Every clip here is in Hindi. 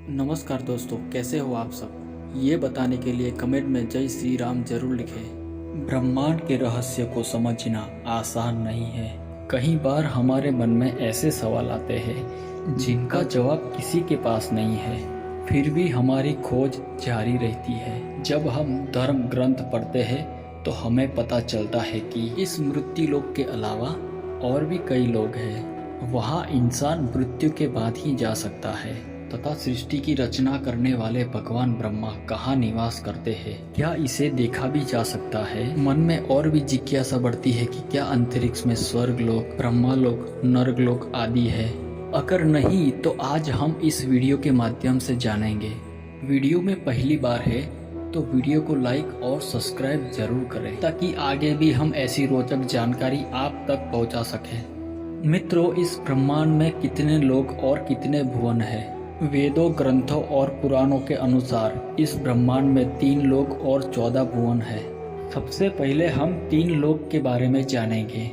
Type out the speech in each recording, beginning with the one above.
नमस्कार दोस्तों, कैसे हो आप सब। ये बताने के लिए कमेंट में जय श्री राम जरूर लिखें। ब्रह्मांड के रहस्य को समझना आसान नहीं है। कई बार हमारे मन में ऐसे सवाल आते हैं जिनका जवाब किसी के पास नहीं है, फिर भी हमारी खोज जारी रहती है। जब हम धर्म ग्रंथ पढ़ते हैं तो हमें पता चलता है कि इस मृत्युलोक के अलावा और भी कई लोग हैं। वहाँ इंसान मृत्यु के बाद ही जा सकता है तथा सृष्टि की रचना करने वाले भगवान ब्रह्मा कहाँ निवास करते हैं, क्या इसे देखा भी जा सकता है। मन में और भी जिज्ञासा बढ़ती है कि क्या अंतरिक्ष में स्वर्ग लोक, ब्रह्मा लोक, नर्क लोक आदि है। अगर नहीं तो आज हम इस वीडियो के माध्यम से जानेंगे। वीडियो में पहली बार है तो वीडियो को लाइक और सब्सक्राइब जरूर करें ताकि आगे भी हम ऐसी रोचक जानकारी आप तक पहुंचा सकें। मित्रों, इस ब्रह्मांड में कितने लोक और कितने भुवन हैं। वेदों, ग्रंथों और पुराणों के अनुसार इस ब्रह्मांड में 3 लोक और 14 भुवन है। सबसे पहले हम 3 लोक के बारे में जानेंगे।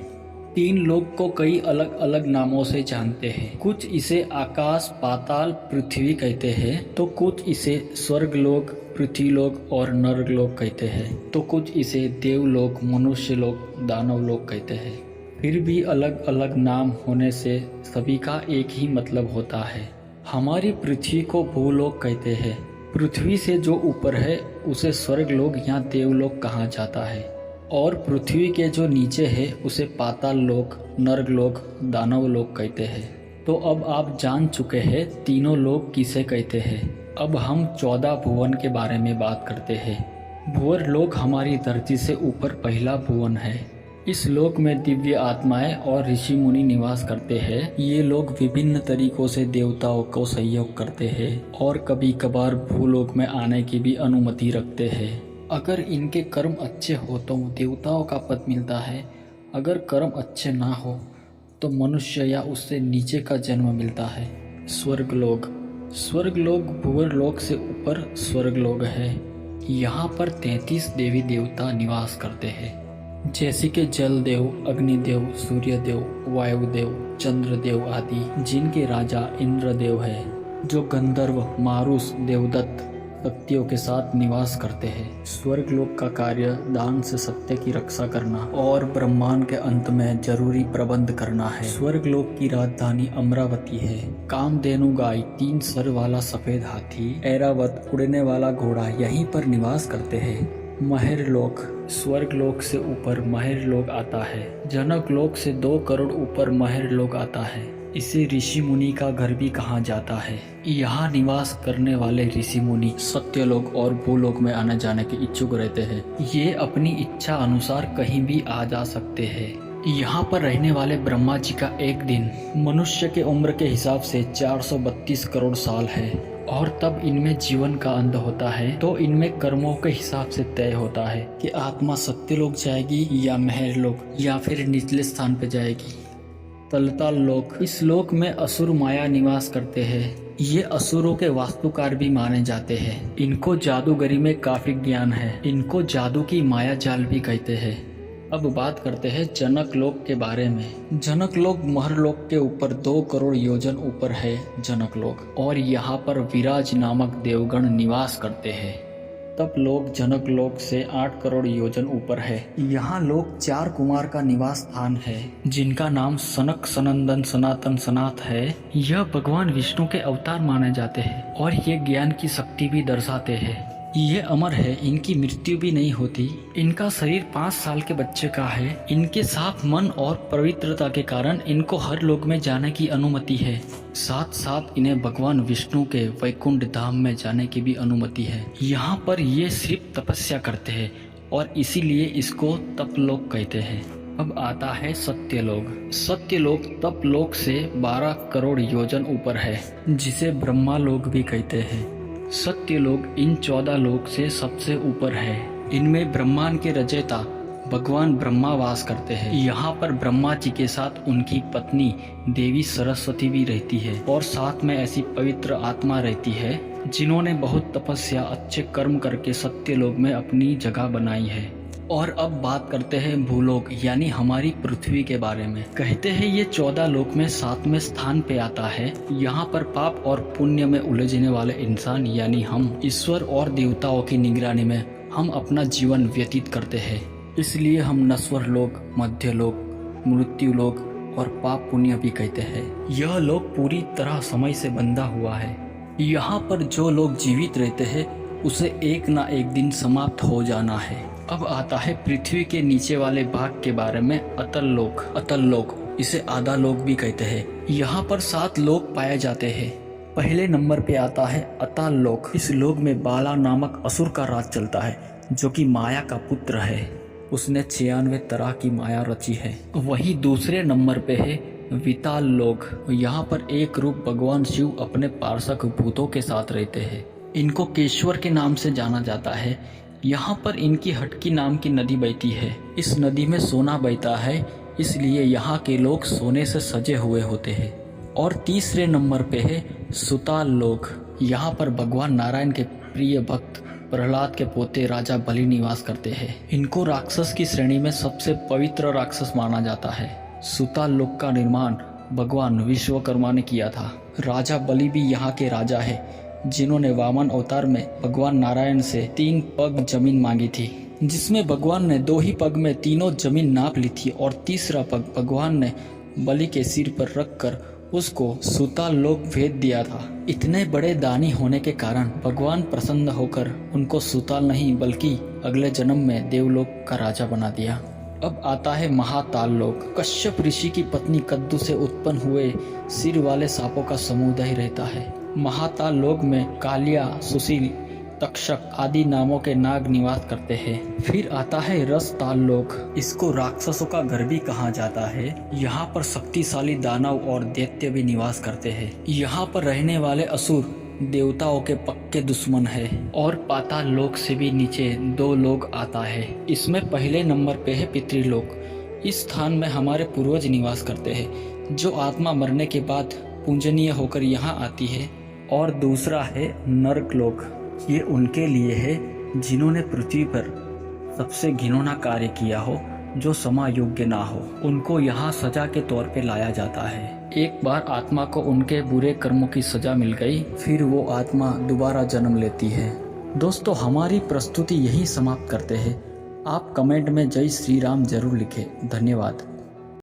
3 लोक को कई अलग अलग नामों से जानते हैं। कुछ इसे आकाश, पाताल, पृथ्वी कहते हैं तो कुछ इसे स्वर्गलोक, पृथ्वीलोक और नरकलोक कहते हैं तो कुछ इसे देवलोक, मनुष्यलोक, दानवलोक कहते हैं। फिर भी अलग अलग नाम होने से सभी का एक ही मतलब होता है। हमारी पृथ्वी को भूलोक कहते हैं। पृथ्वी से जो ऊपर है उसे स्वर्गलोक या देवलोक कहा जाता है और पृथ्वी के जो नीचे है उसे पाताल लोक, नरकलोक, दानवलोक कहते हैं। तो अब आप जान चुके हैं तीनों लोक किसे कहते हैं। अब हम 14 भुवन के बारे में बात करते हैं। भुवर लोक हमारी धरती से ऊपर पहला भुवन है। इस लोक में दिव्य आत्माएं और ऋषि मुनि निवास करते हैं। ये लोग विभिन्न तरीकों से देवताओं को सहयोग करते हैं और कभी कभार भूलोक में आने की भी अनुमति रखते हैं। अगर इनके कर्म अच्छे हो तो देवताओं का पद मिलता है, अगर कर्म अच्छे ना हो तो मनुष्य या उससे नीचे का जन्म मिलता है। स्वर्गलोक, स्वर्गलोक भुवर लोक से ऊपर स्वर्गलोक है। यहाँ पर 33 देवी देवता निवास करते हैं, जैसे कि जल देव, अग्निदेव, सूर्यदेव, वायुदेव, चंद्रदेव आदि, जिनके राजा इंद्रदेव है, जो गंधर्व, मारुस, देवदत्त शक्तियों के साथ निवास करते हैं। स्वर्गलोक का कार्य दान से सत्य की रक्षा करना और ब्रह्मांड के अंत में जरूरी प्रबंध करना है। स्वर्गलोक की राजधानी अमरावती है। कामधेनु गाय, 3 सर वाला सफेद हाथी, ऐरावत उड़ने वाला घोड़ा यहीं पर निवास करते हैं। महेरलोक, स्वर्गलोक से ऊपर महेरलोक आता है। जनकलोक से 2 करोड़ ऊपर महेरलोक आता है। इसे ऋषि मुनि का घर भी कहा जाता है। यहाँ निवास करने वाले ऋषि मुनि सत्यलोक और भूलोक में आने जाने के इच्छुक रहते हैं। ये अपनी इच्छा अनुसार कहीं भी आ जा सकते हैं। यहाँ पर रहने वाले ब्रह्मा जी का एक दिन मनुष्य के उम्र के हिसाब से 432 करोड़ साल है और तब इनमें जीवन का अंत होता है तो इनमें कर्मों के हिसाब से तय होता है कि आत्मा सत्यलोक जाएगी या महरलोक या फिर निचले स्थान पे जाएगी। तलताल लोक, इस लोक में असुर माया निवास करते हैं। ये असुरों के वास्तुकार भी माने जाते हैं। इनको जादूगरी में काफी ज्ञान है। इनको जादू की माया जाल भी कहते हैं। अब बात करते हैं जनक लोक के बारे में। जनक लोक महरलोक के ऊपर 2 करोड़ योजन ऊपर है जनक लोक और यहाँ पर विराज नामक देवगण निवास करते हैं। तब लोक जनक लोक से 8 करोड़ योजन ऊपर है। यहाँ लोक 4 कुमार का निवास स्थान है जिनका नाम सनक, सनंदन, सनातन, सनात है। यह भगवान विष्णु के अवतार माने जाते हैं और ये ज्ञान की शक्ति भी दर्शाते हैं। ये अमर है, इनकी मृत्यु भी नहीं होती। इनका शरीर 5 साल के बच्चे का है। इनके साथ मन और पवित्रता के कारण इनको हर लोक में जाने की अनुमति है। साथ साथ इन्हें भगवान विष्णु के वैकुंठ धाम में जाने की भी अनुमति है। यहाँ पर ये सिर्फ तपस्या करते हैं और इसीलिए इसको तपलोक कहते हैं। अब आता है सत्यलोक। सत्यलोक तपलोक से 12 करोड़ योजन ऊपर है, जिसे ब्रह्मा लोक भी कहते हैं। सत्यलोक इन 14 लोक से सबसे ऊपर है। इनमें ब्रह्मांड के रचयिता भगवान ब्रह्मा वास करते हैं। यहाँ पर ब्रह्मा जी के साथ उनकी पत्नी देवी सरस्वती भी रहती है और साथ में ऐसी पवित्र आत्मा रहती है जिन्होंने बहुत तपस्या, अच्छे कर्म करके सत्यलोक में अपनी जगह बनाई है। और अब बात करते हैं भूलोक यानी हमारी पृथ्वी के बारे में। कहते हैं ये 14 लोक में 7वें स्थान पे आता है। यहाँ पर पाप और पुण्य में उलझने वाले इंसान यानी हम ईश्वर और देवताओं की निगरानी में हम अपना जीवन व्यतीत करते हैं। इसलिए हम नश्वर लोक, मध्य लोक, मृत्यु लोक और पाप पुण्य भी कहते हैं। यह लोक पूरी तरह समय से बंधा हुआ है। यहाँ पर जो लोग जीवित रहते हैं उसे एक ना एक दिन समाप्त हो जाना है। अब आता है पृथ्वी के नीचे वाले भाग के बारे में, अतल लोक। अतल लोक इसे आधा लोक भी कहते हैं। यहाँ पर 7 लोक पाए जाते हैं। पहले नंबर पे आता है अताल लोक। इस लोक में बाला नामक असुर का राज चलता है, जो कि माया का पुत्र है। उसने 96 तरह की माया रची है। वहीं दूसरे नंबर पे है विताल लोक। यहाँ पर एक रूप भगवान शिव अपने पार्षद भूतों के साथ रहते हैं। इनको केश्वर के नाम से जाना जाता है। यहाँ पर इनकी हटकी नाम की नदी बहती है। इस नदी में सोना बहता है, इसलिए यहाँ के लोग सोने से सजे हुए होते हैं। और तीसरे नंबर पे है सुताल लोक। यहाँ पर भगवान नारायण के प्रिय भक्त प्रहलाद के पोते राजा बलि निवास करते हैं। इनको राक्षस की श्रेणी में सबसे पवित्र राक्षस माना जाता है। सुताल लोक का निर्माण भगवान विश्वकर्मा ने किया था। राजा बलि भी यहाँ के राजा है, जिन्होंने वामन अवतार में भगवान नारायण से 3 पग जमीन मांगी थी, जिसमें भगवान ने 2 ही पग में तीनों जमीन नाप ली थी और तीसरा पग भगवान ने बलि के सिर पर रखकर उसको सुताल लोक भेज दिया था। इतने बड़े दानी होने के कारण भगवान प्रसन्न होकर उनको सुताल नहीं बल्कि अगले जन्म में देवलोक का राजा बना दिया। अब आता है महाताल लोक। कश्यप ऋषि की पत्नी कद्दू से उत्पन्न हुए सिर वाले सांपों का समुदाय रहता है। महाताल लोक में कालिया, सुशील, तक्षक आदि नामों के नाग निवास करते हैं। फिर आता है रसताल लोक। इसको राक्षसों का घर भी कहा जाता है। यहाँ पर शक्तिशाली दानव और दैत्य भी निवास करते हैं। यहाँ पर रहने वाले असुर देवताओं के पक्के दुश्मन है। और पाताल लोक से भी नीचे 2 लोक आता है। इसमें पहले नंबर पे है पितृलोक। इस स्थान में हमारे पूर्वज निवास करते हैं, जो आत्मा मरने के बाद पूजनीय होकर यहाँ आती है। और दूसरा है नरक लोक। ये उनके लिए है जिन्होंने पृथ्वी पर सबसे घिनौना कार्य किया हो, जो क्षमा योग्य ना हो। उनको यहाँ सजा के तौर पे लाया जाता है। एक बार आत्मा को उनके बुरे कर्मों की सजा मिल गई, फिर वो आत्मा दोबारा जन्म लेती है। दोस्तों, हमारी प्रस्तुति यही समाप्त करते हैं। आप कमेंट में जय श्री राम जरूर लिखें। धन्यवाद।